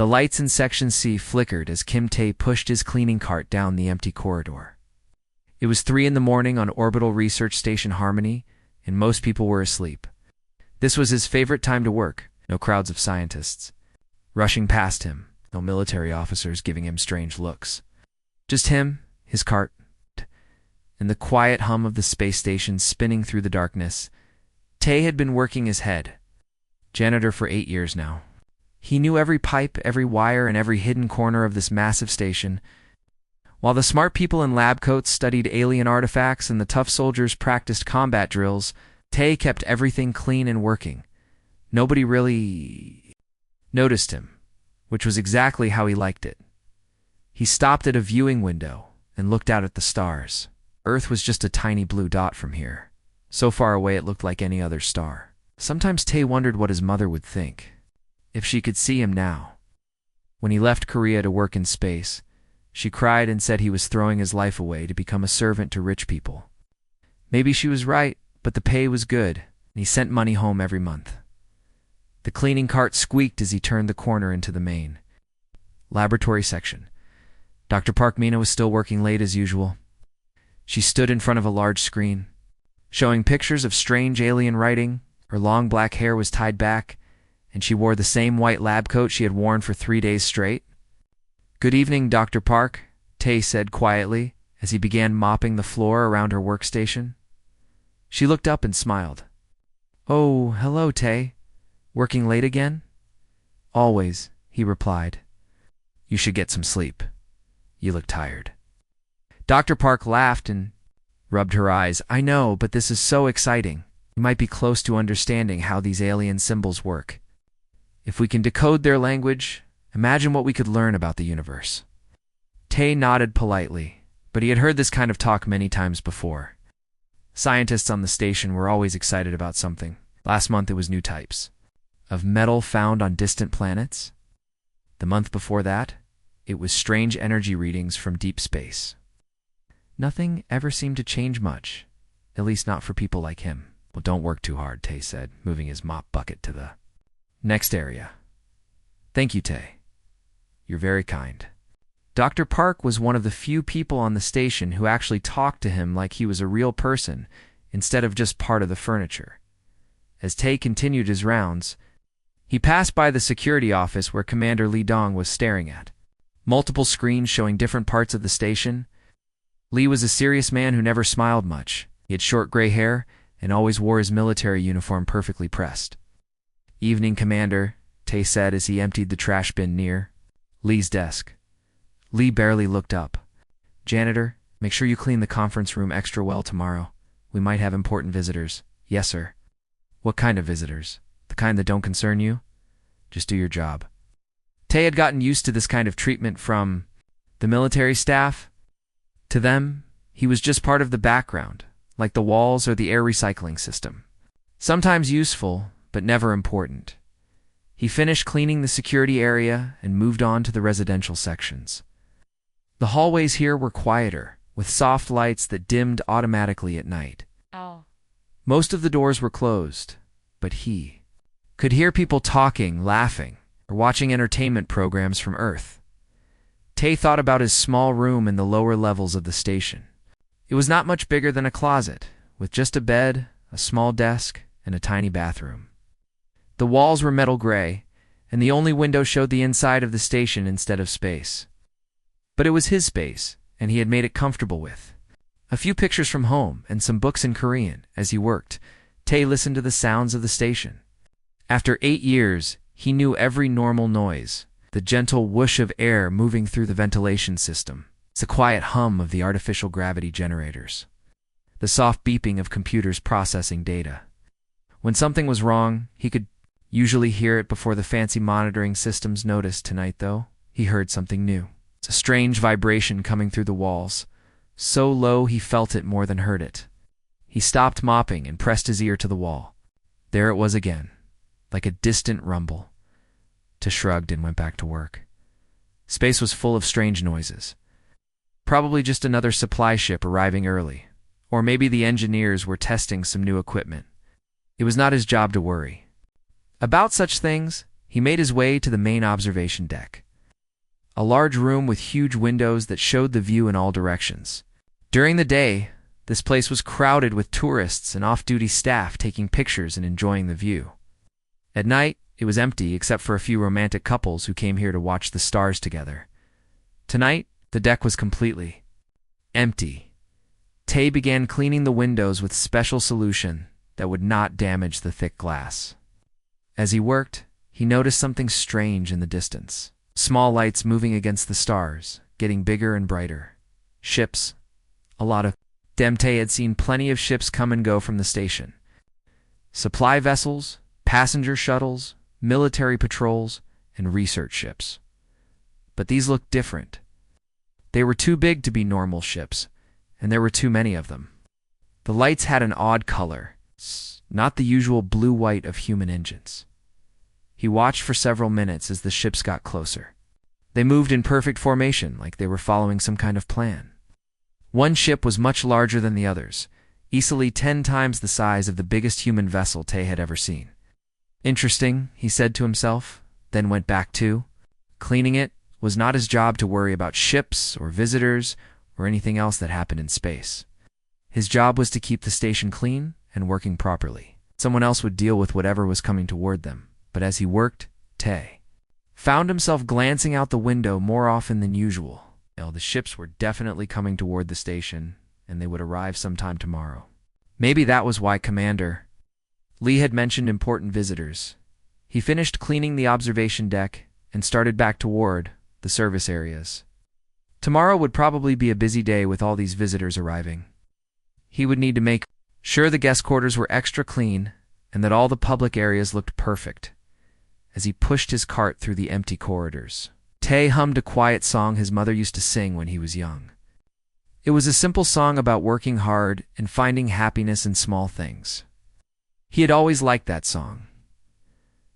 The lights in Section C flickered as Kim Tae pushed his cleaning cart down the empty corridor. It was 3 in the morning on Orbital Research Station Harmony, and most people were asleep. This was his favorite time to work. No crowds of scientists rushing past him, no military officers giving him strange looks. Just him, his cart, and the quiet hum of the space station spinning through the darkness. Tae had been working his head. Janitor for 8 years now. He knew every pipe, every wire, and every hidden corner of this massive station. While the smart people in lab coats studied alien artifacts and the tough soldiers practiced combat drills, Tae kept everything clean and working. Nobody really noticed him, which was exactly how he liked it. He stopped at a viewing window and looked out at the stars. Earth was just a tiny blue dot from here. So far away it looked like any other star. Sometimes Tae wondered what his mother would think, if she could see him now. When he left Korea to work in space, she cried and said he was throwing his life away to become a servant to rich people. Maybe she was right, but the pay was good, and he sent money home every month. The cleaning cart squeaked as he turned the corner into the main laboratory section. Dr. Park Mina was still working late as usual. She stood in front of a large screen, showing pictures of strange alien writing. Her long black hair was tied back, and she wore the same white lab coat she had worn for 3 days straight. "Good evening, Dr. Park," Tae said quietly as he began mopping the floor around her workstation. She looked up and smiled. "Oh, hello, Tae. Working late again?" "Always," he replied. "You should get some sleep. You look tired." Dr. Park laughed and rubbed her eyes. "I know, but this is so exciting. You might be close to understanding how these alien symbols work. If we can decode their language, imagine what we could learn about the universe." Tae nodded politely, but he had heard this kind of talk many times before. Scientists on the station were always excited about something. Last month it was new types of metal found on distant planets. The month before that, it was strange energy readings from deep space. Nothing ever seemed to change much, at least not for people like him. "Well, don't work too hard," Tae said, moving his mop bucket to the next area. "Thank you, Tae. You're very kind." Dr. Park was one of the few people on the station who actually talked to him like he was a real person instead of just part of the furniture. As Tae continued his rounds, he passed by the security office where Commander Lee Dong was staring at. Multiple screens showing different parts of the station. Lee was a serious man who never smiled much. He had short gray hair and always wore his military uniform perfectly pressed. "Evening, Commander," Tae said as he emptied the trash bin near Lee's desk. Lee barely looked up. "Janitor, make sure you clean the conference room extra well tomorrow. We might have important visitors." "Yes, sir." "What kind of visitors? The kind that don't concern you?" "Just do your job." Tae had gotten used to this kind of treatment from the military staff. To them, he was just part of the background, like the walls or the air recycling system. Sometimes useful, but never important. He finished cleaning the security area and moved on to the residential sections. The hallways here were quieter, with soft lights that dimmed automatically at night. Most of the doors were closed, but he could hear people talking, laughing, or watching entertainment programs from Earth. Tae thought about his small room in the lower levels of the station. It was not much bigger than a closet, with just a bed, a small desk, and a tiny bathroom. The walls were metal gray, and the only window showed the inside of the station instead of space. But it was his space, and he had made it comfortable with. A few pictures from home and some books in Korean. As he worked, Tae listened to the sounds of the station. After 8 years, he knew every normal noise, the gentle whoosh of air moving through the ventilation system, the quiet hum of the artificial gravity generators, the soft beeping of computers processing data. When something was wrong, he could usually hear it before the fancy monitoring systems noticed. Tonight, though, he heard something new. It's a strange vibration coming through the walls, so low he felt it more than heard it. He stopped mopping and pressed his ear to the wall. There it was again, like a distant rumble. Tae shrugged and went back to work. Space was full of strange noises. Probably just another supply ship arriving early, or maybe the engineers were testing some new equipment. It was not his job to worry about such things. he made his way to the main observation deck, a large room with huge windows that showed the view in all directions. During the day, this place was crowded with tourists and off-duty staff taking pictures and enjoying the view. At night, it was empty except for a few romantic couples who came here to watch the stars together. Tonight, the deck was completely empty. Tay began cleaning the windows with special solution that would not damage the thick glass. As he worked, he noticed something strange in the distance. Small lights moving against the stars, getting bigger and brighter. Ships. A lot of them. Tay had seen plenty of ships come and go from the station. Supply vessels, passenger shuttles, military patrols, and research ships. But these looked different. They were too big to be normal ships, and there were too many of them. The lights had an odd color, not the usual blue-white of human engines. He watched for several minutes as the ships got closer. They moved in perfect formation, like they were following some kind of plan. One ship was much larger than the others, easily 10 times the size of the biggest human vessel Tay had ever seen. Interesting, he said to himself, then went back to cleaning. It was not his job to worry about ships or visitors or anything else that happened in space. His job was to keep the station clean and working properly. Someone else would deal with whatever was coming toward them. But as he worked, Tay found himself glancing out the window more often than usual. The ships were definitely coming toward the station, and they would arrive sometime tomorrow. Maybe that was why Commander Lee had mentioned important visitors. He finished cleaning the observation deck and started back toward the service areas. Tomorrow would probably be a busy day with all these visitors arriving. He would need to make sure the guest quarters were extra clean and that all the public areas looked perfect. As he pushed his cart through the empty corridors, Tay hummed a quiet song his mother used to sing when he was young. It was a simple song about working hard and finding happiness in small things. He had always liked that song.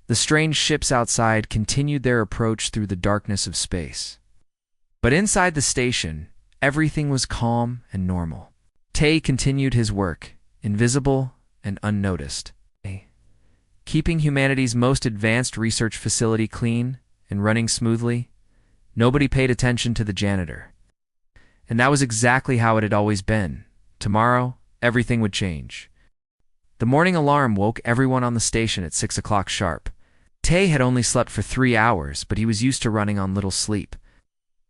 The strange ships outside continued their approach through the darkness of space. But inside the station, everything was calm and normal. Tay continued his work, invisible and unnoticed, keeping humanity's most advanced research facility clean and running smoothly. Nobody paid attention to the janitor. And that was exactly how it had always been. Tomorrow, everything would change. The morning alarm woke everyone on the station at 6 o'clock sharp. Tay had only slept for 3 hours, but he was used to running on little sleep.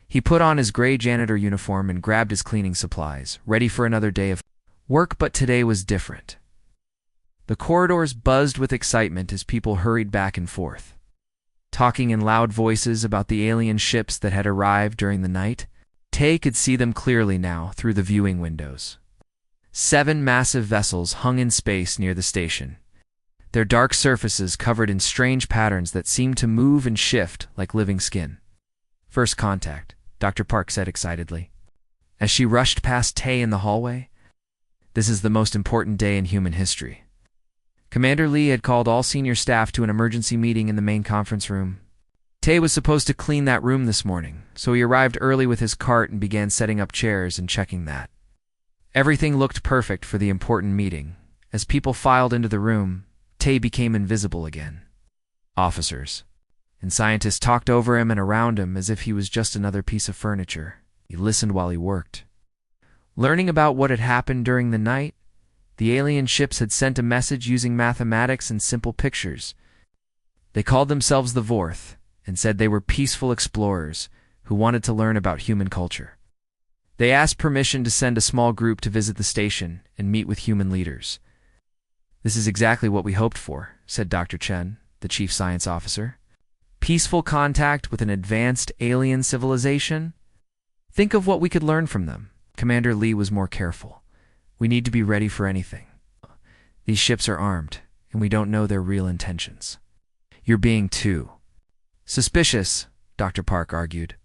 He put on his gray janitor uniform and grabbed his cleaning supplies, ready for another day of work, but today was different. The corridors buzzed with excitement as people hurried back and forth, talking in loud voices about the alien ships that had arrived during the night. Tay could see them clearly now through the viewing windows. 7 massive vessels hung in space near the station, their dark surfaces covered in strange patterns that seemed to move and shift like living skin. "First contact," Dr. Park said excitedly, as she rushed past Tay in the hallway. "This is the most important day in human history." Commander Lee had called all senior staff to an emergency meeting in the main conference room. Tay was supposed to clean that room this morning, so he arrived early with his cart and began setting up chairs and checking that everything looked perfect for the important meeting. As people filed into the room, Tay became invisible again. Officers and scientists talked over him and around him as if he was just another piece of furniture. He listened while he worked, learning about what had happened during the night. The alien ships had sent a message using mathematics and simple pictures. They called themselves the Vorth and said they were peaceful explorers who wanted to learn about human culture. They asked permission to send a small group to visit the station and meet with human leaders. "This is exactly what we hoped for," said Dr. Chen, the chief science officer. "Peaceful contact with an advanced alien civilization? Think of what we could learn from them." Commander Lee was more careful. "We need to be ready for anything. These ships are armed, and we don't know their real intentions." "You're being too suspicious," Dr. Park argued.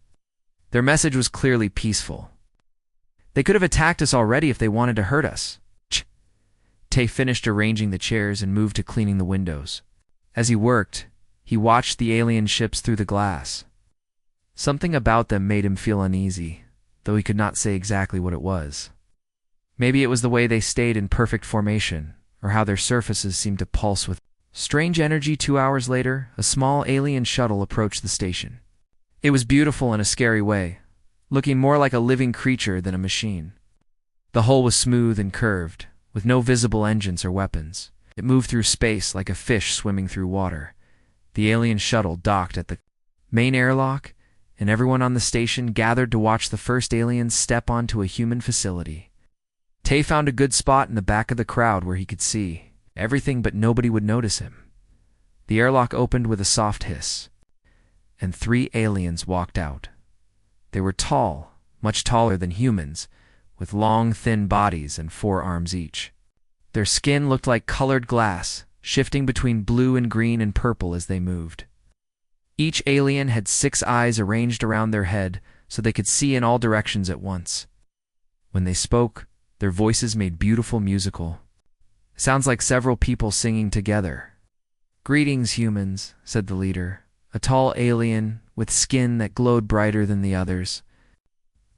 "Their message was clearly peaceful. They could have attacked us already if they wanted to hurt us." Tay finished arranging the chairs and moved to cleaning the windows. As he worked, he watched the alien ships through the glass. Something about them made him feel uneasy, though he could not say exactly what it was. Maybe it was the way they stayed in perfect formation, or how their surfaces seemed to pulse with Strange energy. 2 hours later, a small alien shuttle approached the station. It was beautiful in a scary way, looking more like a living creature than a machine. The hull was smooth and curved, with no visible engines or weapons. It moved through space like a fish swimming through water. The alien shuttle docked at the main airlock, and everyone on the station gathered to watch the first aliens step onto a human facility. Tay found a good spot in the back of the crowd where he could see everything, but nobody would notice him. The airlock opened with a soft hiss, and 3 aliens walked out. They were tall, much taller than humans, with long, thin bodies and 4 arms each. Their skin looked like colored glass, shifting between blue and green and purple as they moved. Each alien had 6 eyes arranged around their head so they could see in all directions at once. When they spoke, their voices made beautiful musical sounds like several people singing together. "Greetings, humans," said the leader, a tall alien with skin that glowed brighter than the others.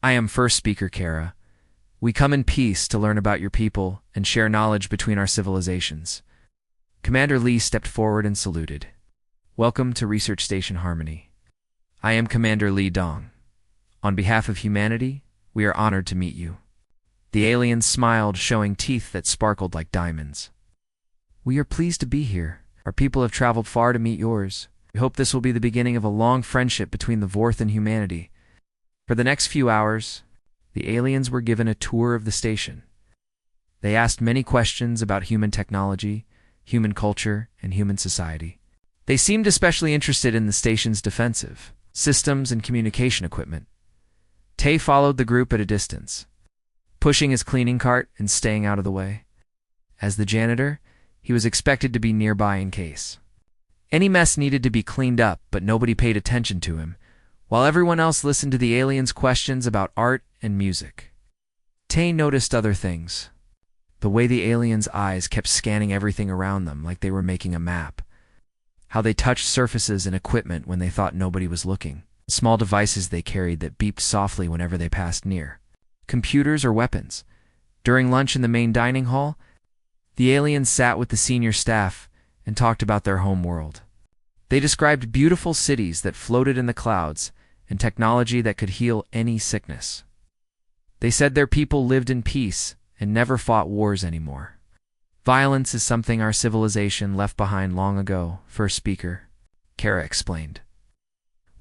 "I am first speaker, Kara. We come in peace to learn about your people and share knowledge between our civilizations." Commander Lee stepped forward and saluted. "Welcome to Research Station Harmony. I am Commander Lee Dong. On behalf of humanity, we are honored to meet you." The alien smiled, showing teeth that sparkled like diamonds. "We are pleased to be here. Our people have traveled far to meet yours. We hope this will be the beginning of a long friendship between the Vorth and humanity." For the next few hours, the aliens were given a tour of the station. They asked many questions about human technology, human culture, and human society. They seemed especially interested in the station's defensive systems and communication equipment. Tay followed the group at a distance, pushing his cleaning cart and staying out of the way. As the janitor, he was expected to be nearby in case any mess needed to be cleaned up, but nobody paid attention to him, while everyone else listened to the aliens' questions about art and music. Tay noticed other things. The way the aliens' eyes kept scanning everything around them like they were making a map. How they touched surfaces and equipment when they thought nobody was looking. Small devices they carried that beeped softly whenever they passed near. Computers or weapons. During lunch in the main dining hall, the aliens sat with the senior staff and talked about their home world. They described beautiful cities that floated in the clouds and technology that could heal any sickness. They said their people lived in peace and never fought wars anymore. "Violence is something our civilization left behind long ago," first speaker, Kara explained.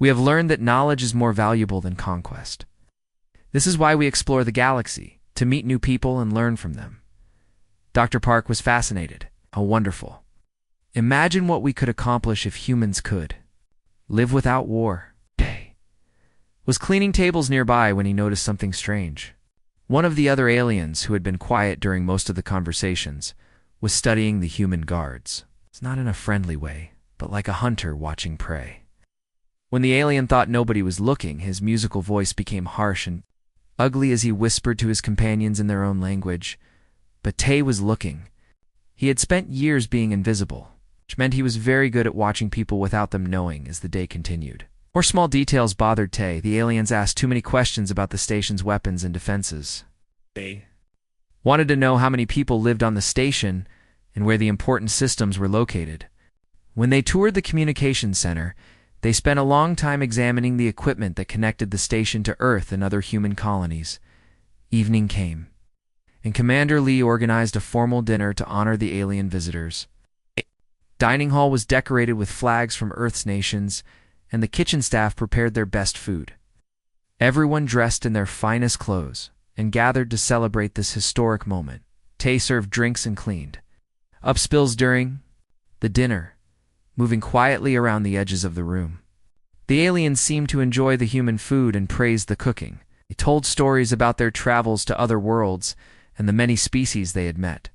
"We have learned that knowledge is more valuable than conquest. This is why we explore the galaxy, to meet new people and learn from them." Dr. Park was fascinated. "How wonderful. Imagine what we could accomplish if humans could live without war." Day was cleaning tables nearby when he noticed something strange. One of the other aliens, who had been quiet during most of the conversations, was studying the human guards. It's not in a friendly way, but like a hunter watching prey. When the alien thought nobody was looking, his musical voice became harsh and ugly as he whispered to his companions in their own language. But Tay was looking. He had spent years being invisible, which meant he was very good at watching people without them knowing as the day continued. More small details bothered Tay. The aliens asked too many questions about the station's weapons and defenses. They wanted to know how many people lived on the station and where the important systems were located. When they toured the communications center, they spent a long time examining the equipment that connected the station to Earth and other human colonies. Evening came, and Commander Lee organized a formal dinner to honor the alien visitors. The dining hall was decorated with flags from Earth's nations, and the kitchen staff prepared their best food. Everyone dressed in their finest clothes and gathered to celebrate this historic moment. Tay served drinks and cleaned up spills during the dinner, moving quietly around the edges of the room. The aliens seemed to enjoy the human food and praised the cooking. They told stories about their travels to other worlds and the many species they had met.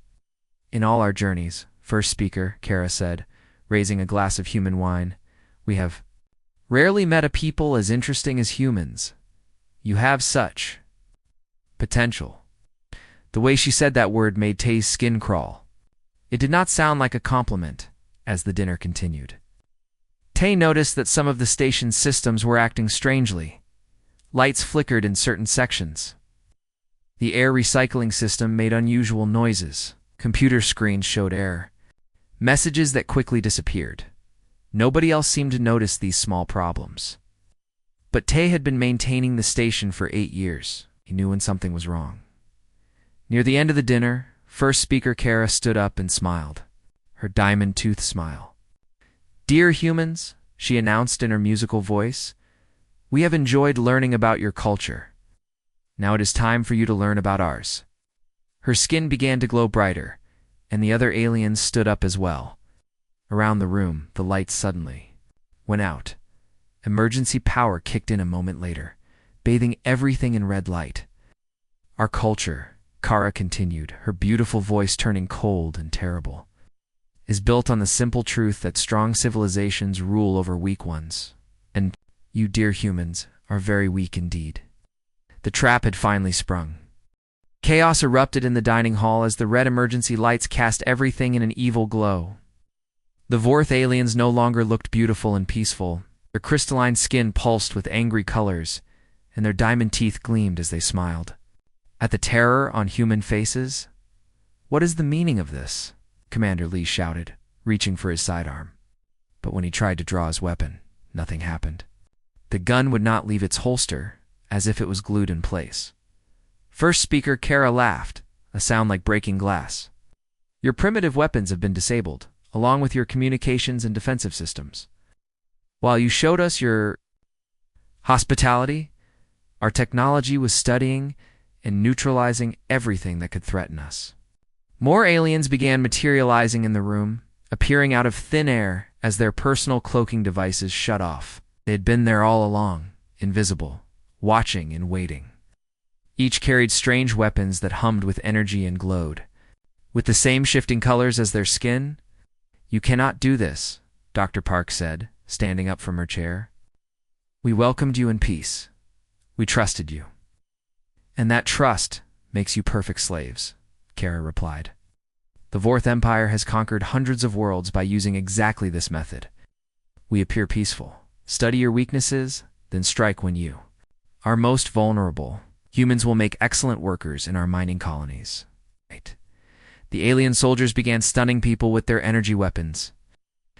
"In all our journeys," first speaker, Kara said, raising a glass of human wine, "we have rarely met a people as interesting as humans. You have such potential." The way she said that word made Tay's skin crawl. It did not sound like a compliment as the dinner continued. Tay noticed that some of the station's systems were acting strangely. Lights flickered in certain sections. The air recycling system made unusual noises. Computer screens showed error messages that quickly disappeared. Nobody else seemed to notice these small problems. But Tay had been maintaining the station for 8 years. He knew when something was wrong. Near the end of the dinner, first speaker Kara stood up and smiled, her diamond-toothed smile. "Dear humans," she announced in her musical voice, "we have enjoyed learning about your culture. Now it is time for you to learn about ours." Her skin began to glow brighter, and the other aliens stood up as well. Around the room, the lights suddenly went out. Emergency power kicked in a moment later, bathing everything in red light. "Our culture," Kara continued, her beautiful voice turning cold and terrible, "is built on the simple truth that strong civilizations rule over weak ones. And you, dear humans, are very weak indeed." The trap had finally sprung. Chaos erupted in the dining hall as the red emergency lights cast everything in an evil glow. The Vorth aliens no longer looked beautiful and peaceful. Their crystalline skin pulsed with angry colors, and their diamond teeth gleamed as they smiled. At the terror on human faces, "What is the meaning of this?" Commander Lee shouted, reaching for his sidearm. But when he tried to draw his weapon, nothing happened. The gun would not leave its holster, as if it was glued in place. First speaker Kara laughed, a sound like breaking glass. "Your primitive weapons have been disabled, along with your communications and defensive systems. While you showed us your hospitality, our technology was studying and neutralizing everything that could threaten us." More aliens began materializing in the room, appearing out of thin air as their personal cloaking devices shut off. They had been there all along, invisible, watching and waiting. Each carried strange weapons that hummed with energy and glowed, with the same shifting colors as their skin. "You cannot do this," Dr. Park said, standing up from her chair. "We welcomed you in peace. We trusted you. And that trust makes you perfect slaves," Kara replied. "The Vorth Empire has conquered hundreds of worlds by using exactly this method. We appear peaceful, study your weaknesses, then strike when you are most vulnerable. Humans will make excellent workers in our mining colonies." Right. The alien soldiers began stunning people with their energy weapons.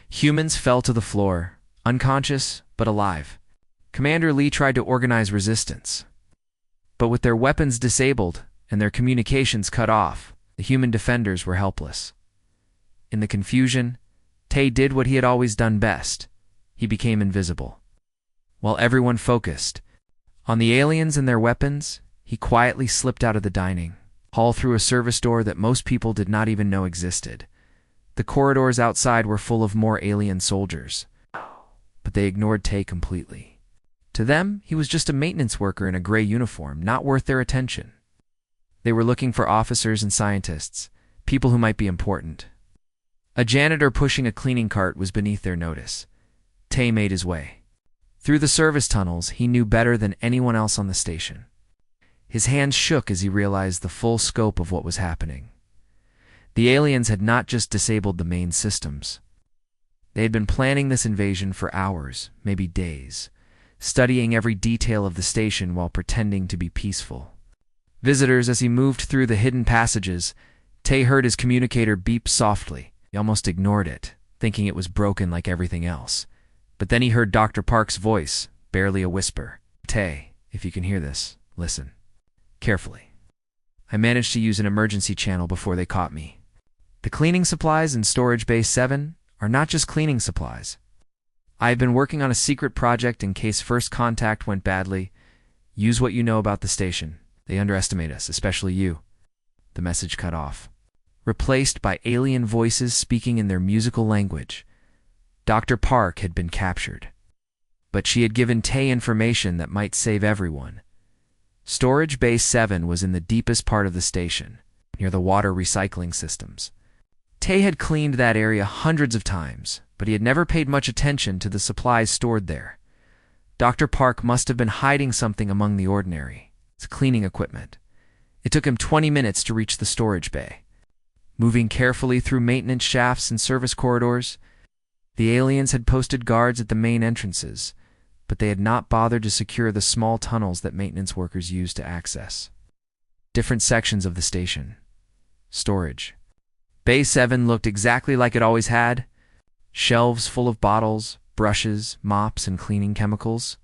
Humans fell to the floor, unconscious but alive. Commander Lee tried to organize resistance. But with their weapons disabled and their communications cut off, the human defenders were helpless. In the confusion, Tay did what he had always done best. He became invisible. While everyone focused on the aliens and their weapons, he quietly slipped out of the dining hall through a service door that most people did not even know existed. The corridors outside were full of more alien soldiers, but they ignored Tay completely. To them, he was just a maintenance worker in a gray uniform, not worth their attention. They were looking for officers and scientists, people who might be important. A janitor pushing a cleaning cart was beneath their notice. Tay made his way. Through the service tunnels, he knew better than anyone else on the station. His hands shook as he realized the full scope of what was happening. The aliens had not just disabled the main systems. They had been planning this invasion for hours, maybe days, studying every detail of the station while pretending to be peaceful. Visitors, as he moved through the hidden passages, Tay heard his communicator beep softly. He almost ignored it, thinking it was broken like everything else. But then he heard Dr. Park's voice, barely a whisper. "Tay, if you can hear this, listen carefully. I managed to use an emergency channel before they caught me. The cleaning supplies in Storage Bay 7 are not just cleaning supplies. I have been working on a secret project in case first contact went badly. Use what you know about the station. They underestimate us, especially you." The message cut off, replaced by alien voices speaking in their musical language. Dr. Park had been captured, but she had given Tay information that might save everyone. Storage Bay 7 was in the deepest part of the station, near the water recycling systems. Tay had cleaned that area hundreds of times, but he had never paid much attention to the supplies stored there. Dr. Park must have been hiding something among the ordinary, his cleaning equipment. It took him 20 minutes to reach the storage bay. Moving carefully through maintenance shafts and service corridors, the aliens had posted guards at the main entrances, but they had not bothered to secure the small tunnels that maintenance workers used to access different sections of the station. Storage Bay 7 looked exactly like it always had. Shelves full of bottles, brushes, mops, and cleaning chemicals.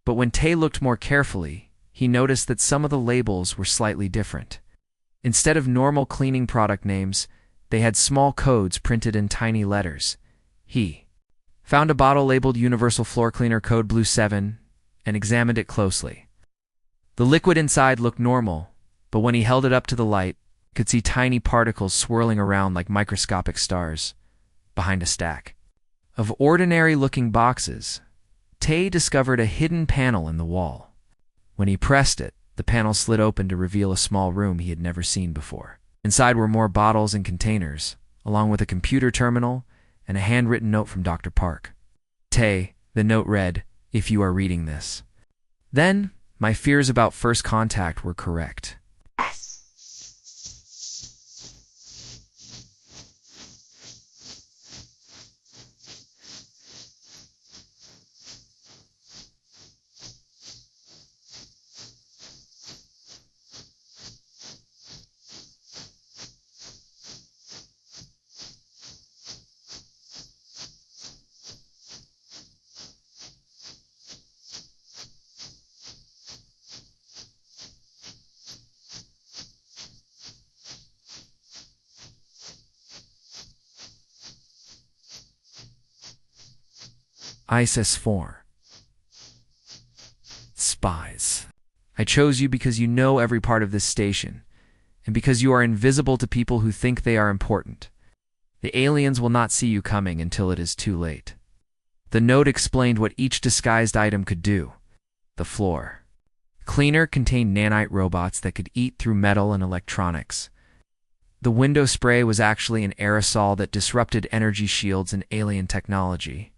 But when Tay looked more carefully, he noticed that some of the labels were slightly different. Instead of normal cleaning product names, they had small codes printed in tiny letters. He found a bottle labeled Universal Floor Cleaner Code Blue 7 and examined it closely. The liquid inside looked normal, but when he held it up to the light, he could see tiny particles swirling around like microscopic stars behind a stack of ordinary-looking boxes. Tay discovered a hidden panel in the wall. When he pressed it, the panel slid open to reveal a small room he had never seen before. Inside were more bottles and containers, along with a computer terminal and a handwritten note from Dr. Park. Tay, the note read, "If you are reading this." Then, my fears about first contact were correct. HFY Spies. I chose you because you know every part of this station, and because you are invisible to people who think they are important. The aliens will not see you coming until it is too late. The note explained what each disguised item could do. The floor cleaner contained nanite robots that could eat through metal and electronics. The window spray was actually an aerosol that disrupted energy shields and alien technology.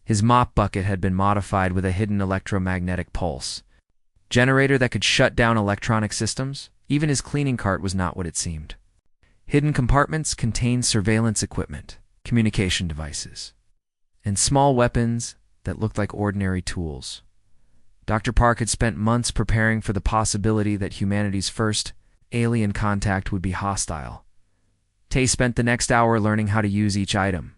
His mop bucket had been modified with a hidden electromagnetic pulse. Janitor that could shut down electronic systems. Even his cleaning cart was not what it seemed. Hidden compartments contained surveillance equipment, communication devices, and small weapons that looked like ordinary tools. Dr. Park had spent months preparing for the possibility that humanity's first alien contact would be hostile. Tay spent the next hour learning how to use each item.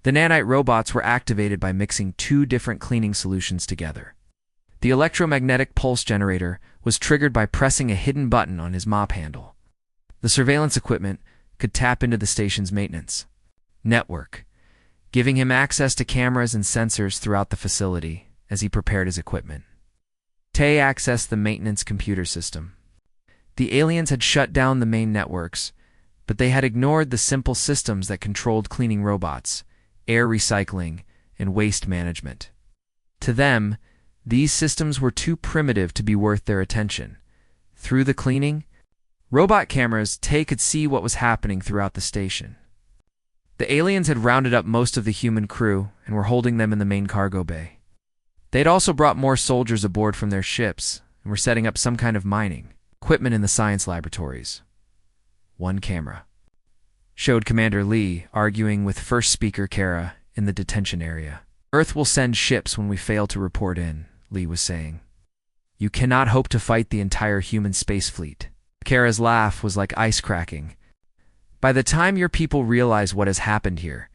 The nanite robots were activated by mixing two different cleaning solutions together. The electromagnetic pulse generator was triggered by pressing a hidden button on his mop handle. The surveillance equipment could tap into the station's maintenance network, giving him access to cameras and sensors throughout the facility as he prepared his equipment. Tay accessed the maintenance computer system. The aliens had shut down the main networks, but they had ignored the simple systems that controlled cleaning robots, air recycling, and waste management. To them, these systems were too primitive to be worth their attention. Through the cleaning robot cameras, Tay could see what was happening throughout the station. The aliens had rounded up most of the human crew and were holding them in the main cargo bay. They had also brought more soldiers aboard from their ships and were setting up some kind of mining equipment in the science laboratories. One camera showed Commander Lee arguing with first speaker Kara in the detention area. "Earth will send ships when we fail to report in," Lee was saying. "You cannot hope to fight the entire human space fleet." Kara's laugh was like ice cracking. "By the time your people realize what has happened here,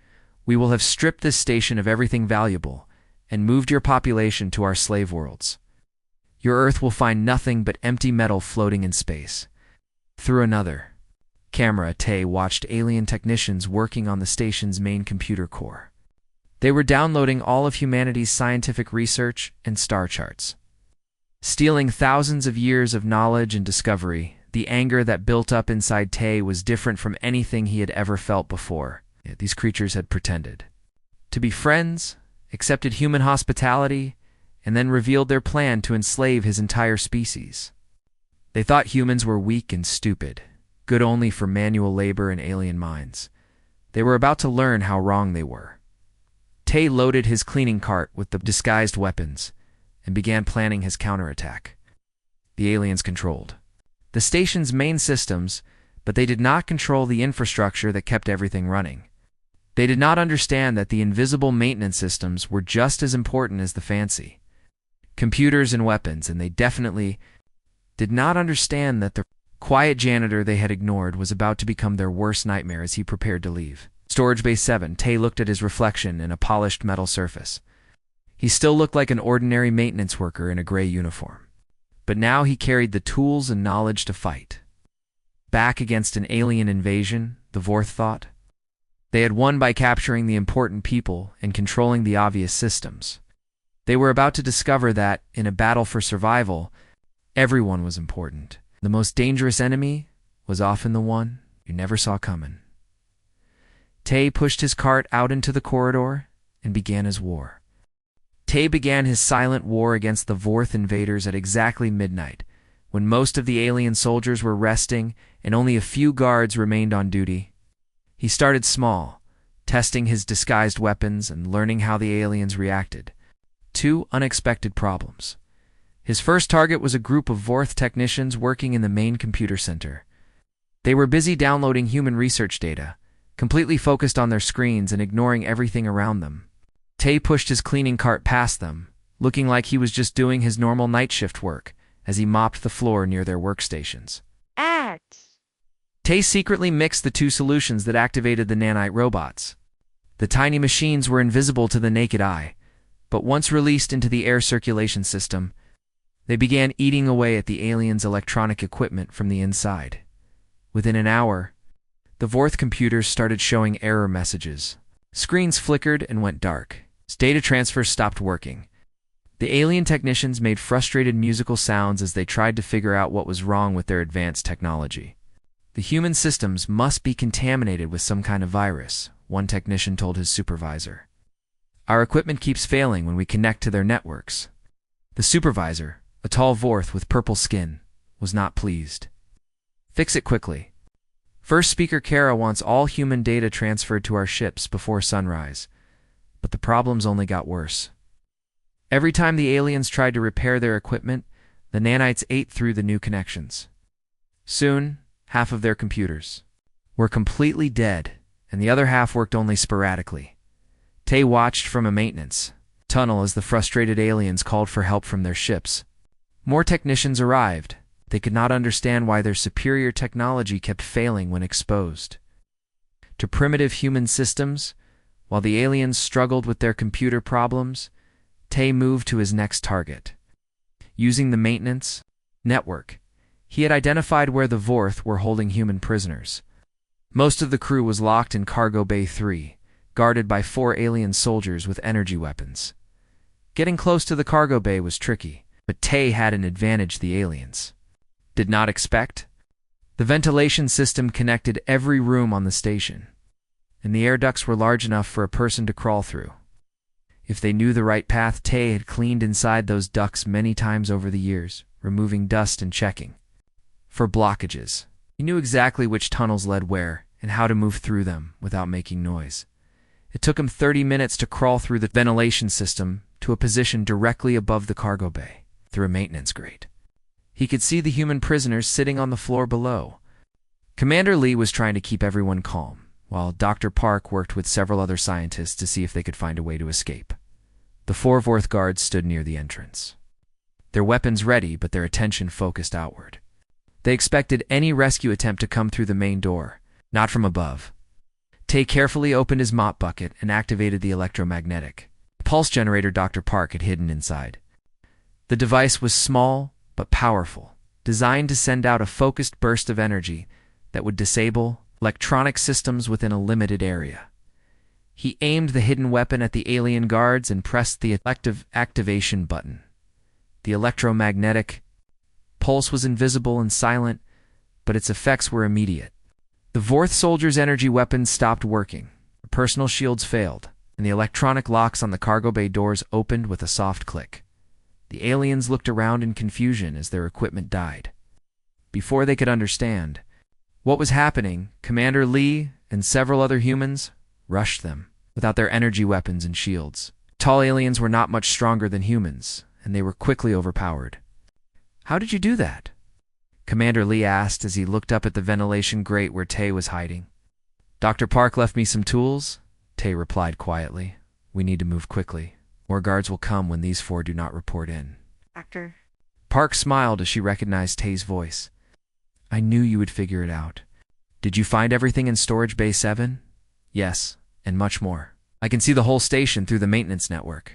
we will have stripped this station of everything valuable and moved your population to our slave worlds. Your Earth will find nothing but empty metal floating in space." Through another camera, Tay watched alien technicians working on the station's main computer core. They were downloading all of humanity's scientific research and star charts. Stealing thousands of years of knowledge and discovery, the anger that built up inside Tay was different from anything he had ever felt before. These creatures had pretended to be friends, accepted human hospitality, and then revealed their plan to enslave his entire species. They thought humans were weak and stupid, good only for manual labor and alien minds. They were about to learn how wrong they were. Tay loaded his cleaning cart with the disguised weapons and began planning his counterattack. The aliens controlled the station's main systems, but they did not control the infrastructure that kept everything running. They did not understand that the invisible maintenance systems were just as important as the fancy computers and weapons, and they definitely did not understand that the quiet janitor they had ignored was about to become their worst nightmare as he prepared to leave. Storage Bay 7, Tay looked at his reflection in a polished metal surface. He still looked like an ordinary maintenance worker in a gray uniform. But now he carried the tools and knowledge to fight. Back against an alien invasion, the Vorth thought. They had won by capturing the important people and controlling the obvious systems. They were about to discover that, in a battle for survival, everyone was important. The most dangerous enemy was often the one you never saw coming. Tay pushed his cart out into the corridor and began his war. Tay began his silent war against the Vorth invaders at exactly midnight, when most of the alien soldiers were resting and only a few guards remained on duty. He started small, testing his disguised weapons and learning how the aliens reacted. 2 unexpected problems. His first target was a group of Vorth technicians working in the main computer center. They were busy downloading human research data, completely focused on their screens and ignoring everything around them. Tay pushed his cleaning cart past them, looking like he was just doing his normal night shift work, as he mopped the floor near their workstations. Tay secretly mixed the 2 solutions that activated the nanite robots. The tiny machines were invisible to the naked eye, but once released into the air circulation system, they began eating away at the aliens' electronic equipment from the inside. Within an hour, the Vorth computers started showing error messages. Screens flickered and went dark. Data transfers stopped working. The alien technicians made frustrated musical sounds as they tried to figure out what was wrong with their advanced technology. The human systems must be contaminated with some kind of virus, one technician told his supervisor. Our equipment keeps failing when we connect to their networks. The supervisor, a tall Vorth with purple skin, was not pleased. Fix it quickly. First Speaker Kara wants all human data transferred to our ships before sunrise. But the problems only got worse. Every time the aliens tried to repair their equipment, the nanites ate through the new connections. Soon, half of their computers were completely dead, and the other half worked only sporadically. Tay watched from a maintenance tunnel as the frustrated aliens called for help from their ships. More technicians arrived. They could not understand why their superior technology kept failing when exposed to primitive human systems. While the aliens struggled with their computer problems, Tay moved to his next target. Using the maintenance network, he had identified where the Vorth were holding human prisoners. Most of the crew was locked in Cargo Bay 3, guarded by 4 alien soldiers with energy weapons. Getting close to the cargo bay was tricky, but Tay had an advantage the aliens did not expect. The ventilation system connected every room on the station, and the air ducts were large enough for a person to crawl through. If they knew the right path, Tay had cleaned inside those ducts many times over the years, removing dust and checking for blockages. He knew exactly which tunnels led where and how to move through them without making noise. It took him 30 minutes to crawl through the ventilation system to a position directly above the cargo bay, through a maintenance grate. He could see the human prisoners sitting on the floor below. Commander Lee was trying to keep everyone calm, while Dr. Park worked with several other scientists to see if they could find a way to escape. The 4 Vorth guards stood near the entrance, their weapons ready but their attention focused outward. They expected any rescue attempt to come through the main door, not from above. Tay carefully opened his mop bucket and activated the electromagnetic pulse generator Dr. Park had hidden inside. The device was small but powerful, designed to send out a focused burst of energy that would disable electronic systems within a limited area. He aimed the hidden weapon at the alien guards and pressed the elective activation button. The electromagnetic pulse was invisible and silent, but its effects were immediate. The Vorth soldiers' energy weapons stopped working, their personal shields failed, and the electronic locks on the cargo bay doors opened with a soft click. The aliens looked around in confusion as their equipment died. Before they could understand what was happening, Commander Lee and several other humans rushed them without their energy weapons and shields. Tall aliens were not much stronger than humans, and they were quickly overpowered. "How did you do that?" Commander Lee asked as he looked up at the ventilation grate where Tay was hiding. "Dr. Park left me some tools," Tay replied quietly. "We need to move quickly. More guards will come when these 4 do not report in." Doctor. Park smiled as she recognized Tay's voice. I knew you would figure it out. Did you find everything in Storage Bay 7? Yes, and much more. I can see the whole station through the maintenance network.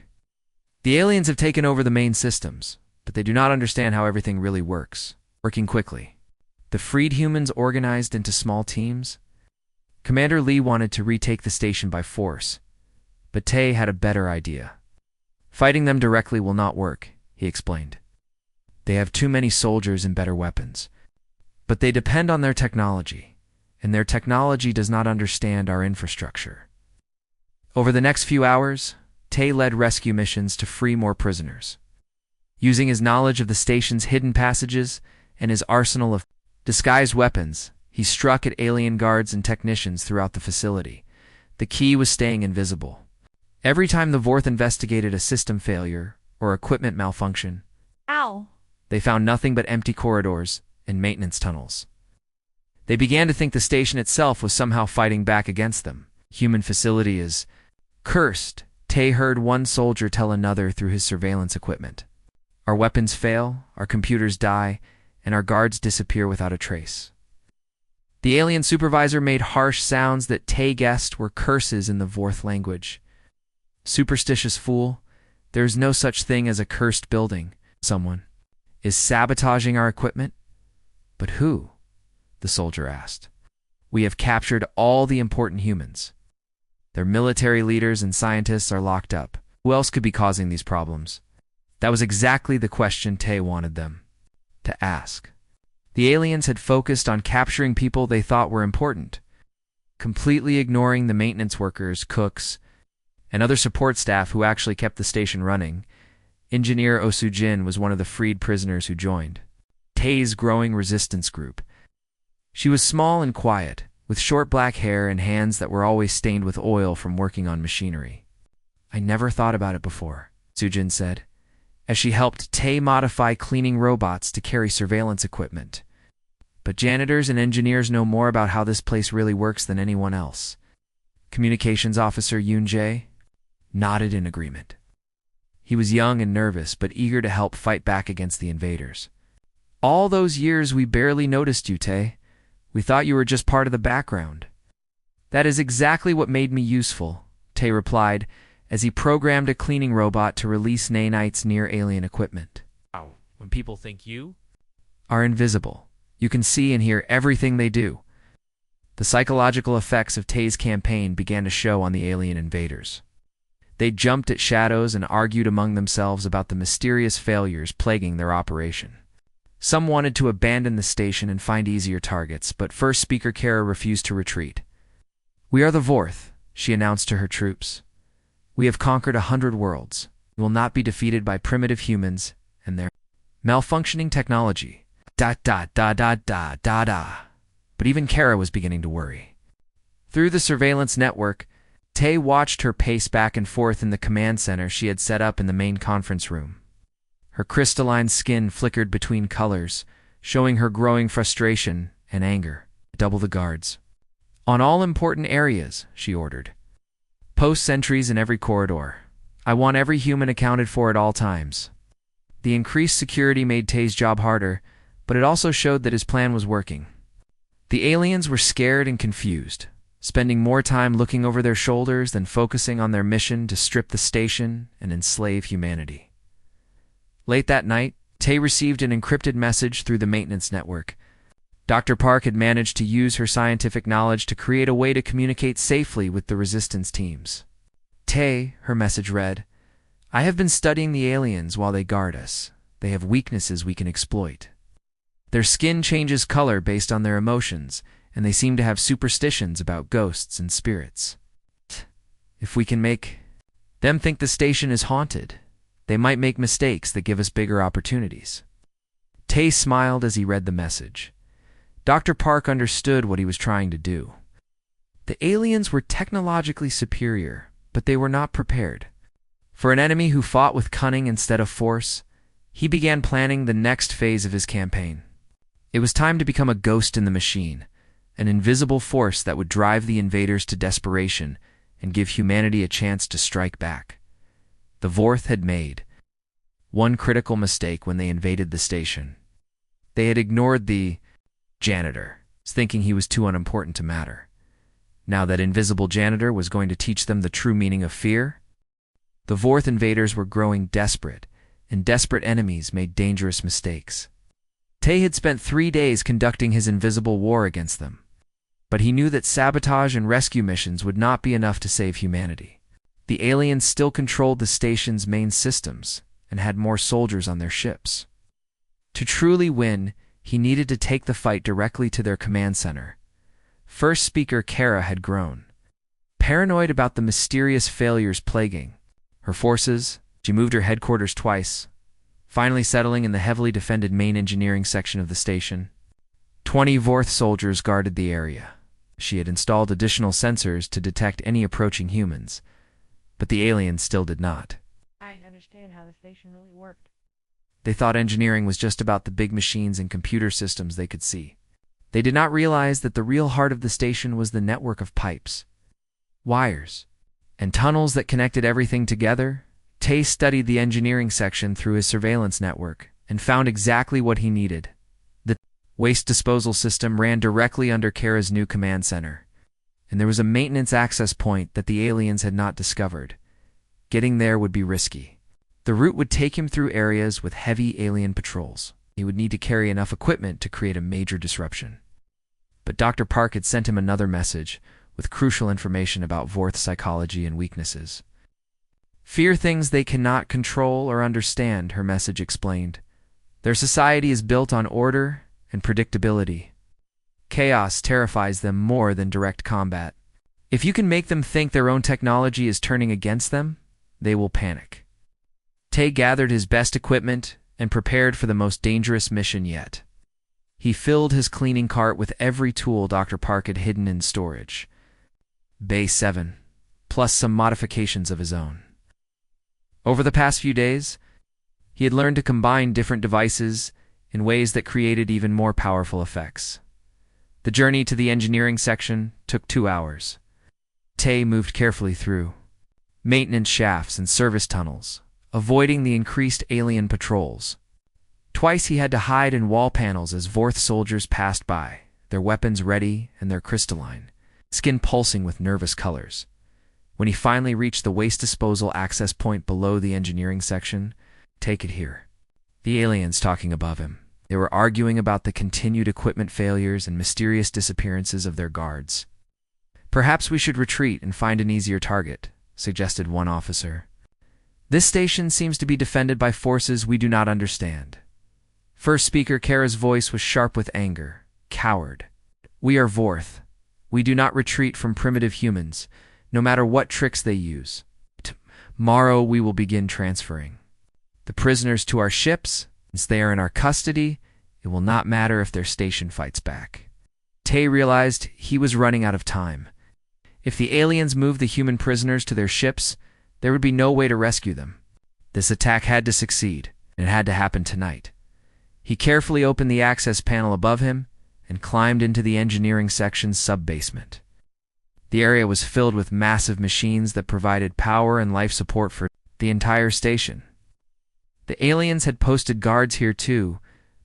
The aliens have taken over the main systems, but they do not understand how everything really works. Working quickly. The freed humans organized into small teams. Commander Lee wanted to retake the station by force, but Tay had a better idea. Fighting them directly will not work, he explained. They have too many soldiers and better weapons. But they depend on their technology, and their technology does not understand our infrastructure. Over the next few hours, Tay led rescue missions to free more prisoners. Using his knowledge of the station's hidden passages and his arsenal of disguised weapons, he struck at alien guards and technicians throughout the facility. The key was staying invisible. Every time the Vorth investigated a system failure or equipment malfunction, they found nothing but empty corridors and maintenance tunnels. They began to think the station itself was somehow fighting back against them. Human facility is cursed, Tay heard one soldier tell another through his surveillance equipment. Our weapons fail, our computers die, and our guards disappear without a trace. The alien supervisor made harsh sounds that Tay guessed were curses in the Vorth language. Superstitious fool, there is no such thing as a cursed building. Someone is sabotaging our equipment? But who? The soldier asked. We have captured all the important humans. Their military leaders and scientists are locked up. Who else could be causing these problems? That was exactly the question Tay wanted them to ask. The aliens had focused on capturing people they thought were important, completely ignoring the maintenance workers, cooks, and other support staff who actually kept the station running. Engineer Osujin was one of the freed prisoners who joined Tay's growing resistance group. She was small and quiet, with short black hair and hands that were always stained with oil from working on machinery. I never thought about it before, Sujin said, as she helped Tay modify cleaning robots to carry surveillance equipment. But janitors and engineers know more about how this place really works than anyone else. Communications Officer Yoon Jae nodded in agreement. He was young and nervous, but eager to help fight back against the invaders. All those years we barely noticed you, Tay. We thought you were just part of the background. That is exactly what made me useful, Tay replied, as he programmed a cleaning robot to release nanites near alien equipment. Wow, when people think you are invisible, you can see and hear everything they do. The psychological effects of Tay's campaign began to show on the alien invaders. They jumped at shadows and argued among themselves about the mysterious failures plaguing their operation. Some wanted to abandon the station and find easier targets, but First Speaker Kara refused to retreat. We are the Vorth, she announced to her troops. We have conquered 100 worlds. We will not be defeated by primitive humans and their malfunctioning technology. But even Kara was beginning to worry. Through the surveillance network, Tay watched her pace back and forth in the command center she had set up in the main conference room. Her crystalline skin flickered between colors, showing her growing frustration and anger. Double the guards. On all important areas, she ordered. Post sentries in every corridor. I want every human accounted for at all times. The increased security made Tay's job harder, but it also showed that his plan was working. The aliens were scared and confused, spending more time looking over their shoulders than focusing on their mission to strip the station and enslave humanity. Late that night, Tay received an encrypted message through the maintenance network. Dr. Park had managed to use her scientific knowledge to create a way to communicate safely with the resistance teams. Tay, her message read, I have been studying the aliens while they guard us. They have weaknesses we can exploit. Their skin changes color based on their emotions, and they seem to have superstitions about ghosts and spirits. If we can make them think the station is haunted, they might make mistakes that give us bigger opportunities. Tay smiled as he read the message. Dr. Park understood what he was trying to do. The aliens were technologically superior, but they were not prepared. For an enemy who fought with cunning instead of force, he began planning the next phase of his campaign. It was time to become a ghost in the machine, an invisible force that would drive the invaders to desperation and give humanity a chance to strike back. The Vorth had made one critical mistake when they invaded the station. They had ignored the Janitor, thinking he was too unimportant to matter. Now that invisible Janitor was going to teach them the true meaning of fear? The Vorth invaders were growing desperate, and desperate enemies made dangerous mistakes. Tay had spent 3 days conducting his invisible war against them, but he knew that sabotage and rescue missions would not be enough to save humanity. The aliens still controlled the station's main systems and had more soldiers on their ships. To truly win, he needed to take the fight directly to their command center. First Speaker Kara had grown. Paranoid about the mysterious failures plaguing her forces, she moved her headquarters twice, finally settling in the heavily defended main engineering section of the station. 20 Vorth soldiers guarded the area. She had installed additional sensors to detect any approaching humans, but the aliens still did not. I understand how the station really worked. They thought engineering was just about the big machines and computer systems they could see. They did not realize that the real heart of the station was the network of pipes, wires, and tunnels that connected everything together. Tay studied the engineering section through his surveillance network and found exactly what he needed. The waste disposal system ran directly under Kara's new command center, and there was a maintenance access point that the aliens had not discovered. Getting there would be risky. The route would take him through areas with heavy alien patrols. He would need to carry enough equipment to create a major disruption. But Dr. Park had sent him another message with crucial information about Vorth psychology and weaknesses. Fear things they cannot control or understand, her message explained. Their society is built on order and predictability. Chaos terrifies them more than direct combat. If you can make them think their own technology is turning against them, they will panic. Tay gathered his best equipment and prepared for the most dangerous mission yet. He filled his cleaning cart with every tool Dr. Park had hidden in storage. Bay 7, plus some modifications of his own. Over the past few days, he had learned to combine different devices in ways that created even more powerful effects. The journey to the engineering section took 2 hours. Tay moved carefully through maintenance shafts and service tunnels, avoiding the increased alien patrols. Twice he had to hide in wall panels as Vorth soldiers passed by, their weapons ready and their crystalline skin pulsing with nervous colors. When he finally reached the waste disposal access point below the engineering section, Tay could hear the aliens talking above him. They were arguing about the continued equipment failures and mysterious disappearances of their guards. Perhaps we should retreat and find an easier target, suggested one officer. This station seems to be defended by forces we do not understand. First Speaker Kara's voice was sharp with anger. Coward. We are Vorth. We do not retreat from primitive humans, no matter what tricks they use. Tomorrow we will begin transferring the prisoners to our ships. Since they are in our custody, it will not matter if their station fights back. Tay realized he was running out of time. If the aliens moved the human prisoners to their ships, there would be no way to rescue them. This attack had to succeed, and it had to happen tonight. He carefully opened the access panel above him and climbed into the engineering section's sub-basement. The area was filled with massive machines that provided power and life support for the entire station. The aliens had posted guards here too,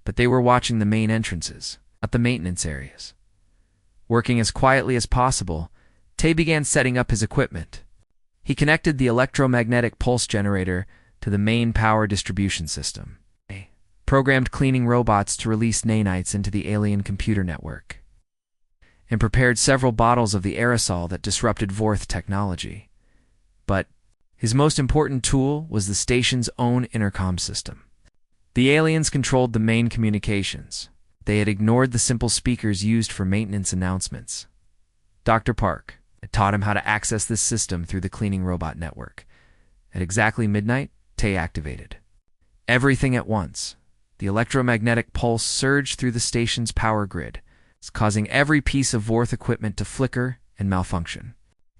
but they were watching the main entrances, not the maintenance areas. Working as quietly as possible, Tay began setting up his equipment. He connected the electromagnetic pulse generator to the main power distribution system, programmed cleaning robots to release nanites into the alien computer network, and prepared several bottles of the aerosol that disrupted Vorth technology. But his most important tool was the station's own intercom system. The aliens controlled the main communications. They had ignored the simple speakers used for maintenance announcements. Dr. Park had taught him how to access this system through the cleaning robot network. At exactly midnight, Tay activated everything at once. The electromagnetic pulse surged through the station's power grid, causing every piece of Vorth equipment to flicker and malfunction.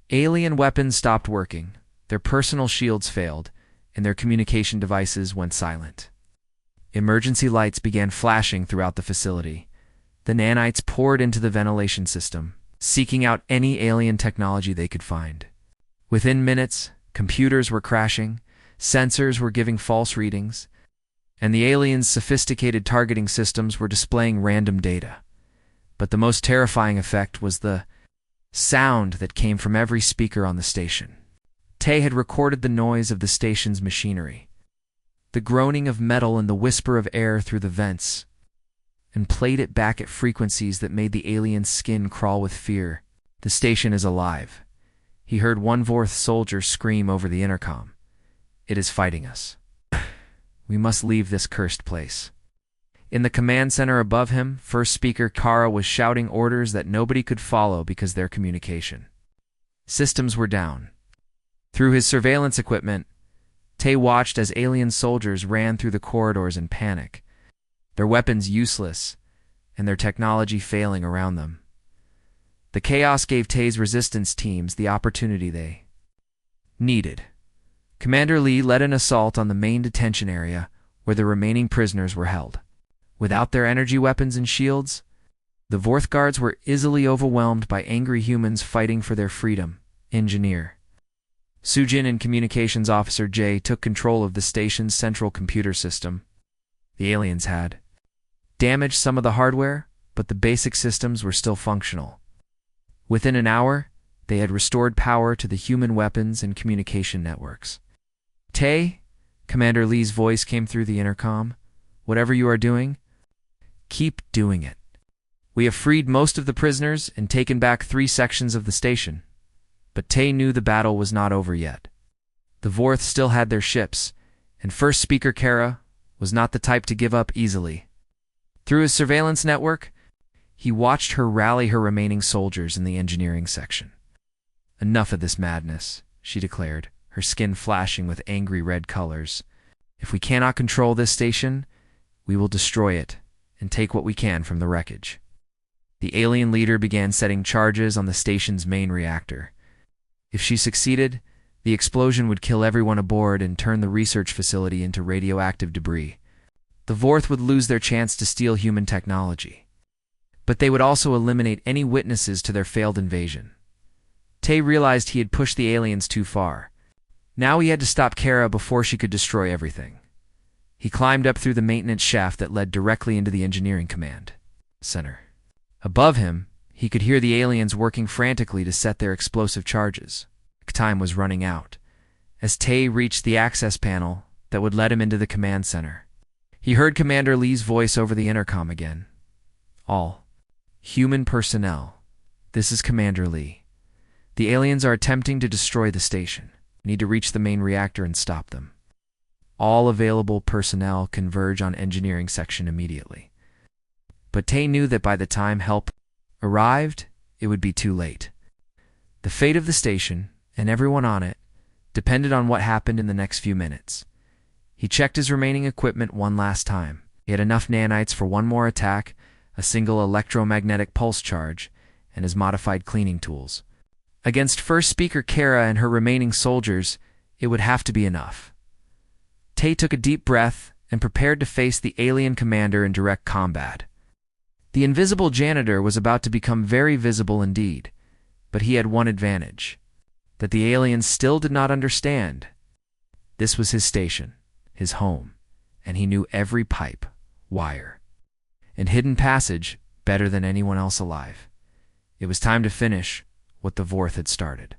Alien weapons stopped working, their personal shields failed, and their communication devices went silent. Emergency lights began flashing throughout the facility. The nanites poured into the ventilation system, seeking out any alien technology they could find. Within minutes, computers were crashing, sensors were giving false readings, and the aliens' sophisticated targeting systems were displaying random data. But the most terrifying effect was the sound that came from every speaker on the station. Tay had recorded the noise of the station's machinery, the groaning of metal and the whisper of air through the vents, and played it back at frequencies that made the alien's skin crawl with fear. "The station is alive," he heard one Vorth soldier scream over the intercom. "It is fighting us. We must leave this cursed place." In the command center above him, first speaker Kara was shouting orders that nobody could follow because their communication systems were down. Through his surveillance equipment, Tay watched as alien soldiers ran through the corridors in panic, their weapons useless and their technology failing around them. The chaos gave Tay's resistance teams the opportunity they needed. Commander Lee led an assault on the main detention area where the remaining prisoners were held. Without their energy weapons and shields, the Vorth guards were easily overwhelmed by angry humans fighting for their freedom. Engineer Sujin and Communications Officer Jay took control of the station's central computer system. The aliens had damaged some of the hardware, but the basic systems were still functional. Within an hour, they had restored power to the human weapons and communication networks. "Tay," Commander Lee's voice came through the intercom, "whatever you are doing, keep doing it. We have freed most of the prisoners and taken back 3 sections of the station." But Tay knew the battle was not over yet. The Vorth still had their ships, and First Speaker Kara was not the type to give up easily. Through his surveillance network, he watched her rally her remaining soldiers in the engineering section. "Enough of this madness," she declared, her skin flashing with angry red colors. "If we cannot control this station, we will destroy it and take what we can from the wreckage." The alien leader began setting charges on the station's main reactor. If she succeeded, the explosion would kill everyone aboard and turn the research facility into radioactive debris. The Vorth would lose their chance to steal human technology. But they would also eliminate any witnesses to their failed invasion. Tay realized he had pushed the aliens too far. Now he had to stop Kara before she could destroy everything. He climbed up through the maintenance shaft that led directly into the engineering command center. Above him, he could hear the aliens working frantically to set their explosive charges. Time was running out as Tay reached the access panel that would let him into the command center. He heard Commander Lee's voice over the intercom again. "All human personnel, this is Commander Lee. The aliens are attempting to destroy the station. We need to reach the main reactor and stop them. All available personnel converge on engineering section immediately." But Tay knew that by the time help arrived, it would be too late. The fate of the station, and everyone on it, depended on what happened in the next few minutes. He checked his remaining equipment one last time. He had enough nanites for one more attack, a single electromagnetic pulse charge, and his modified cleaning tools. Against First Speaker Kara and her remaining soldiers, it would have to be enough. Tay took a deep breath and prepared to face the alien commander in direct combat. The invisible janitor was about to become very visible indeed, but he had one advantage: that the aliens still did not understand. This was his station, his home, and he knew every pipe, wire, and hidden passage better than anyone else alive. It was time to finish what the Vorth had started.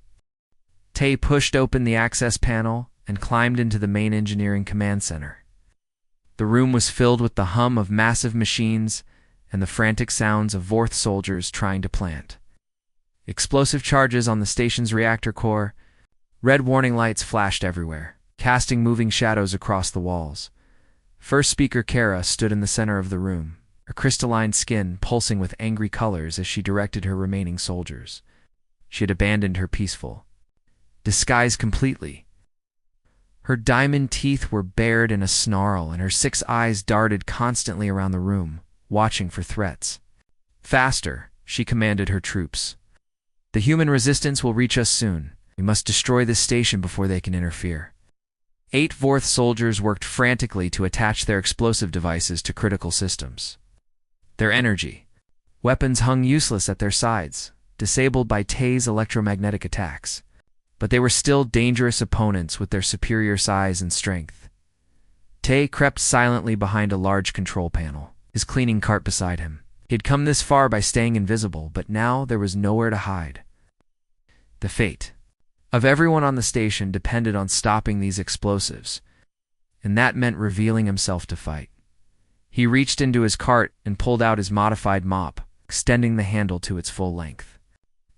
Tay pushed open the access panel and climbed into the main engineering command center. The room was filled with the hum of massive machines and the frantic sounds of Vorth soldiers trying to plant explosive charges on the station's reactor core. Red warning lights flashed everywhere, casting moving shadows across the walls. First Speaker Kara stood in the center of the room, her crystalline skin pulsing with angry colors as she directed her remaining soldiers. She had abandoned her peaceful disguise completely. Her diamond teeth were bared in a snarl, and her 6 eyes darted constantly around the room, watching for threats. "Faster," she commanded her troops. "The human resistance will reach us soon. We must destroy this station before they can interfere." 8 Vorth soldiers worked frantically to attach their explosive devices to critical systems. Their energy weapons hung useless at their sides, disabled by Tay's electromagnetic attacks. But they were still dangerous opponents with their superior size and strength. Tay crept silently behind a large control panel, his cleaning cart beside him. He had come this far by staying invisible, but now there was nowhere to hide. The fate of everyone on the station depended on stopping these explosives, and that meant revealing himself to fight. He reached into his cart and pulled out his modified mop, extending the handle to its full length.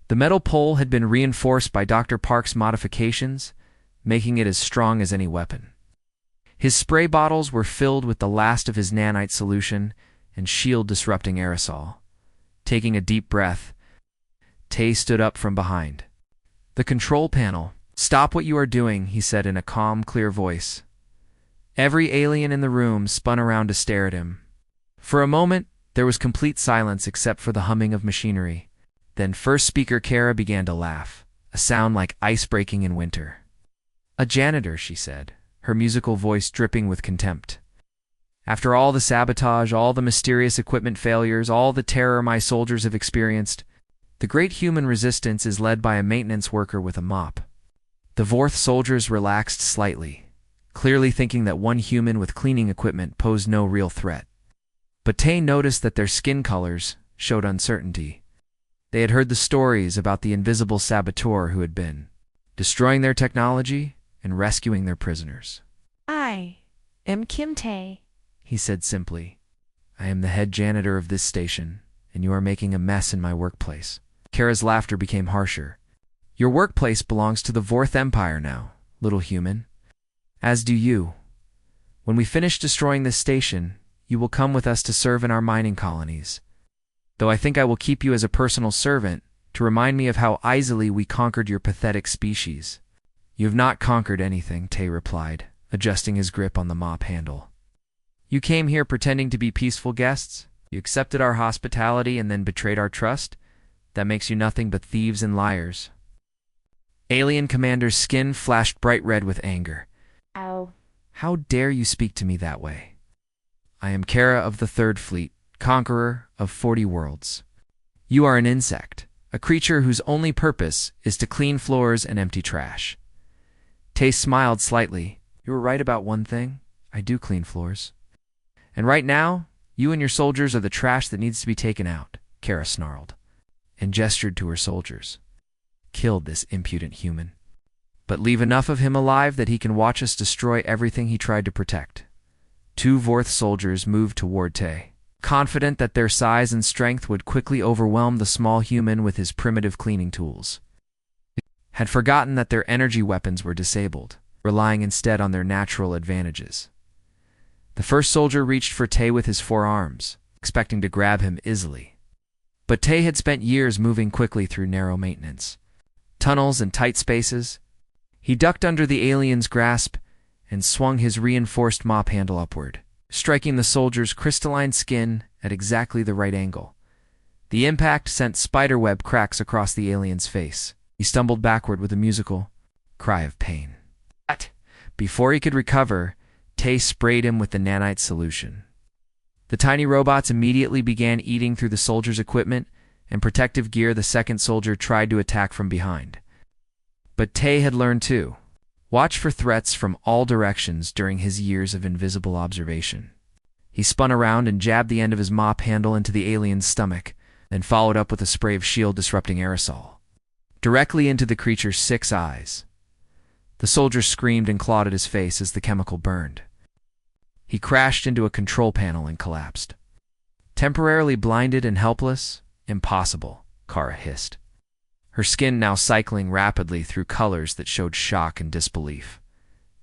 The metal pole had been reinforced by Dr. Park's modifications, making it as strong as any weapon. His spray bottles were filled with the last of his nanite solution and shield-disrupting aerosol. Taking a deep breath, Tay stood up from behind the control panel. "Stop what you are doing," he said in a calm, clear voice. Every alien in the room spun around to stare at him. For a moment, there was complete silence except for the humming of machinery. Then first speaker Kara began to laugh, a sound like ice breaking in winter. "A janitor," she said, her musical voice dripping with contempt. "After all the sabotage, all the mysterious equipment failures, all the terror my soldiers have experienced, the great human resistance is led by a maintenance worker with a mop." The Vorth soldiers relaxed slightly, clearly thinking that one human with cleaning equipment posed no real threat. But Tay noticed that their skin colors showed uncertainty. They had heard the stories about the invisible saboteur who had been destroying their technology and rescuing their prisoners. I am Kim Tae, He said simply. "I am the head janitor of this station, and you are making a mess in my workplace." Kara's laughter became harsher. "Your workplace belongs to the Vorth Empire now, little human. As do you. When we finish destroying this station, you will come with us to serve in our mining colonies. Though I think I will keep you as a personal servant to remind me of how easily we conquered your pathetic species." "You have not conquered anything," Tay replied, adjusting his grip on the mop handle. "You came here pretending to be peaceful guests. You accepted our hospitality and then betrayed our trust. That makes you nothing but thieves and liars." Alien Commander's skin flashed bright red with anger. Ow. "How dare you speak to me that way? I am Kara of the Third Fleet, conqueror of 40 worlds. You are an insect, a creature whose only purpose is to clean floors and empty trash." Tay smiled slightly. "You were right about one thing. I do clean floors. And right now, you and your soldiers are the trash that needs to be taken out," Kara snarled, and gestured to her soldiers. "Kill this impudent human, but leave enough of him alive that he can watch us destroy everything he tried to protect." Two Vorth soldiers moved toward Tay, confident that their size and strength would quickly overwhelm the small human with his primitive cleaning tools. They had forgotten that their energy weapons were disabled, relying instead on their natural advantages. The first soldier reached for Tay with his forearms, expecting to grab him easily. But Tay had spent years moving quickly through narrow maintenance tunnels and tight spaces. He ducked under the alien's grasp and swung his reinforced mop handle upward, striking the soldier's crystalline skin at exactly the right angle. The impact sent spiderweb cracks across the alien's face. He stumbled backward with a musical cry of pain. But before he could recover, Tay sprayed him with the nanite solution. The tiny robots immediately began eating through the soldier's equipment and protective gear. The second soldier tried to attack from behind. But Tay had learned too. Watch for threats from all directions during his years of invisible observation. He spun around and jabbed the end of his mop handle into the alien's stomach, then followed up with a spray of shield-disrupting aerosol, directly into the creature's 6 eyes. The soldier screamed and clawed at his face as the chemical burned. He crashed into a control panel and collapsed. Temporarily blinded and helpless? Impossible, Kara hissed, her skin now cycling rapidly through colors that showed shock and disbelief.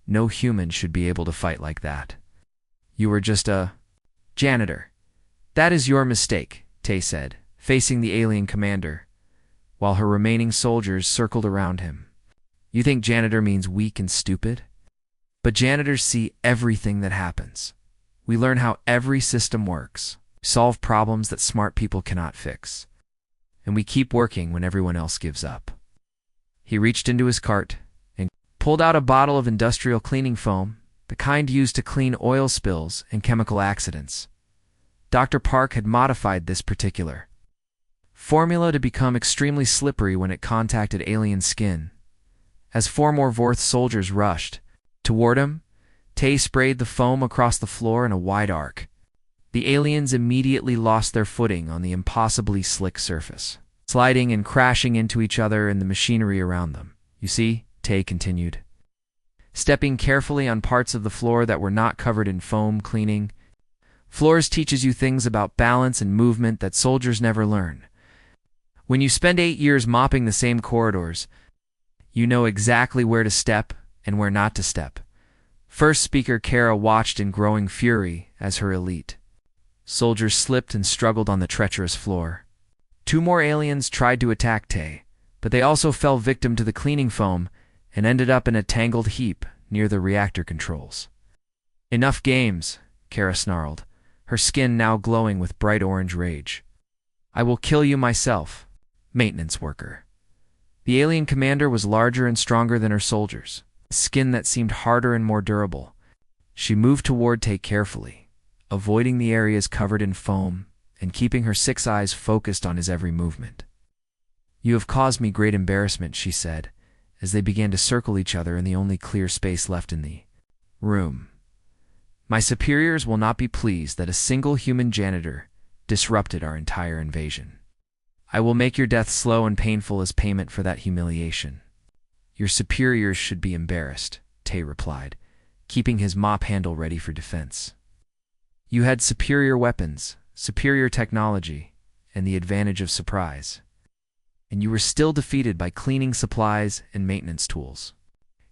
No human should be able to fight like that. "You were just a janitor. That is your mistake," Tay said, facing the alien commander, while her remaining soldiers circled around him. "You think janitor means weak and stupid? But janitors see everything that happens. We learn how every system works, solve problems that smart people cannot fix. And we keep working when everyone else gives up." He reached into his cart and pulled out a bottle of industrial cleaning foam, the kind used to clean oil spills and chemical accidents. Dr. Park had modified this particular formula to become extremely slippery when it contacted alien skin. As 4 more Vorth soldiers rushed toward him, Tay sprayed the foam across the floor in a wide arc. The aliens immediately lost their footing on the impossibly slick surface, sliding and crashing into each other and the machinery around them. You see, Tay continued, stepping carefully on parts of the floor that were not covered in foam cleaning. Floors teaches you things about balance and movement that soldiers never learn. When you spend 8 years mopping the same corridors, you know exactly where to step and where not to step. First speaker Kara watched in growing fury as her elite soldiers slipped and struggled on the treacherous floor. 2 more aliens tried to attack Tay, but they also fell victim to the cleaning foam and ended up in a tangled heap near the reactor controls. Enough games, Kara snarled, her skin now glowing with bright orange rage. I will kill you myself, maintenance worker. The alien commander was larger and stronger than her soldiers, skin that seemed harder and more durable. She moved toward Tay carefully, avoiding the areas covered in foam and keeping her 6 eyes focused on his every movement. You have caused me great embarrassment, she said, as they began to circle each other in the only clear space left in the room. My superiors will not be pleased that a single human janitor disrupted our entire invasion. I will make your death slow and painful as payment for that humiliation. Your superiors should be embarrassed, Tay replied, keeping his mop handle ready for defense. You had superior weapons, superior technology, and the advantage of surprise. And you were still defeated by cleaning supplies and maintenance tools.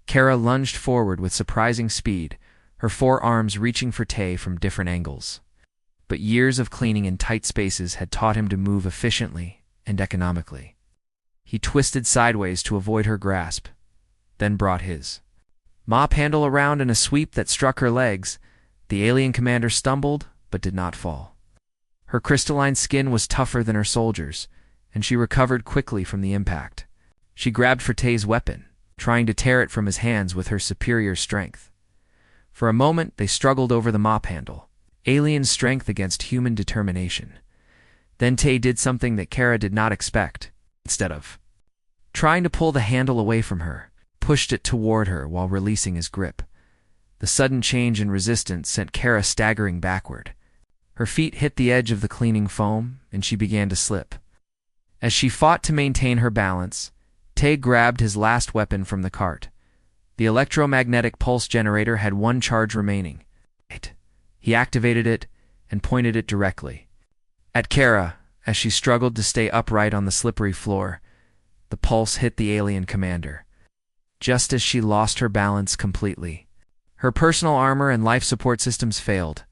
Kara lunged forward with surprising speed, her 4 arms reaching for Tay from different angles. But years of cleaning in tight spaces had taught him to move efficiently and economically. He twisted sideways to avoid her grasp, then brought his mop handle around in a sweep that struck her legs. The alien commander stumbled, but did not fall. Her crystalline skin was tougher than her soldiers, and she recovered quickly from the impact. She grabbed for Tay's weapon, trying to tear it from his hands with her superior strength. For a moment, they struggled over the mop handle, alien strength against human determination. Then Tay did something that Kara did not expect. Instead of trying to pull the handle away from her, pushed it toward her while releasing his grip. The sudden change in resistance sent Kara staggering backward. Her feet hit the edge of the cleaning foam, and she began to slip. As she fought to maintain her balance, Tay grabbed his last weapon from the cart. The electromagnetic pulse generator had 1 charge remaining. He activated it and pointed it directly at Kara as she struggled to stay upright on the slippery floor. The pulse hit the alien commander, just as she lost her balance completely. Her personal armor and life support systems failed,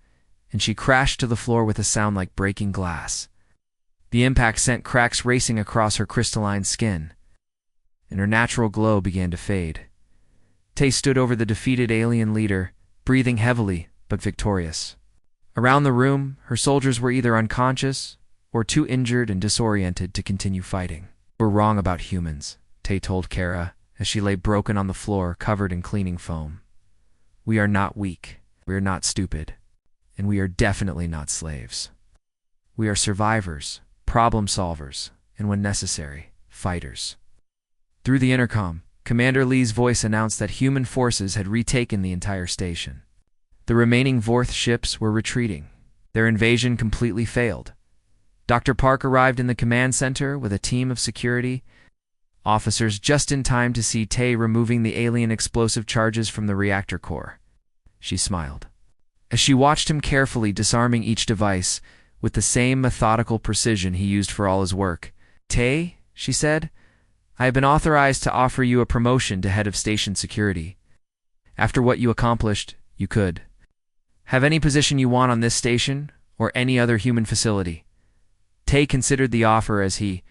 and she crashed to the floor with a sound like breaking glass. The impact sent cracks racing across her crystalline skin, and her natural glow began to fade. Tay stood over the defeated alien leader, breathing heavily but victorious. Around the room, her soldiers were either unconscious or too injured and disoriented to continue fighting. We're wrong about humans, Tay told Kara as she lay broken on the floor covered in cleaning foam. We are not weak, we are not stupid, and we are definitely not slaves. We are survivors, problem solvers, and when necessary, fighters. Through the intercom, Commander Lee's voice announced that human forces had retaken the entire station. The remaining Vorth ships were retreating. Their invasion completely failed. Dr. Park arrived in the command center with a team of security officers just in time to see Tay removing the alien explosive charges from the reactor core. She smiled as she watched him carefully disarming each device with the same methodical precision he used for all his work. Tay, she said, I have been authorized to offer you a promotion to head of station security. After what you accomplished, you could have any position you want on this station or any other human facility. Tay considered the offer as he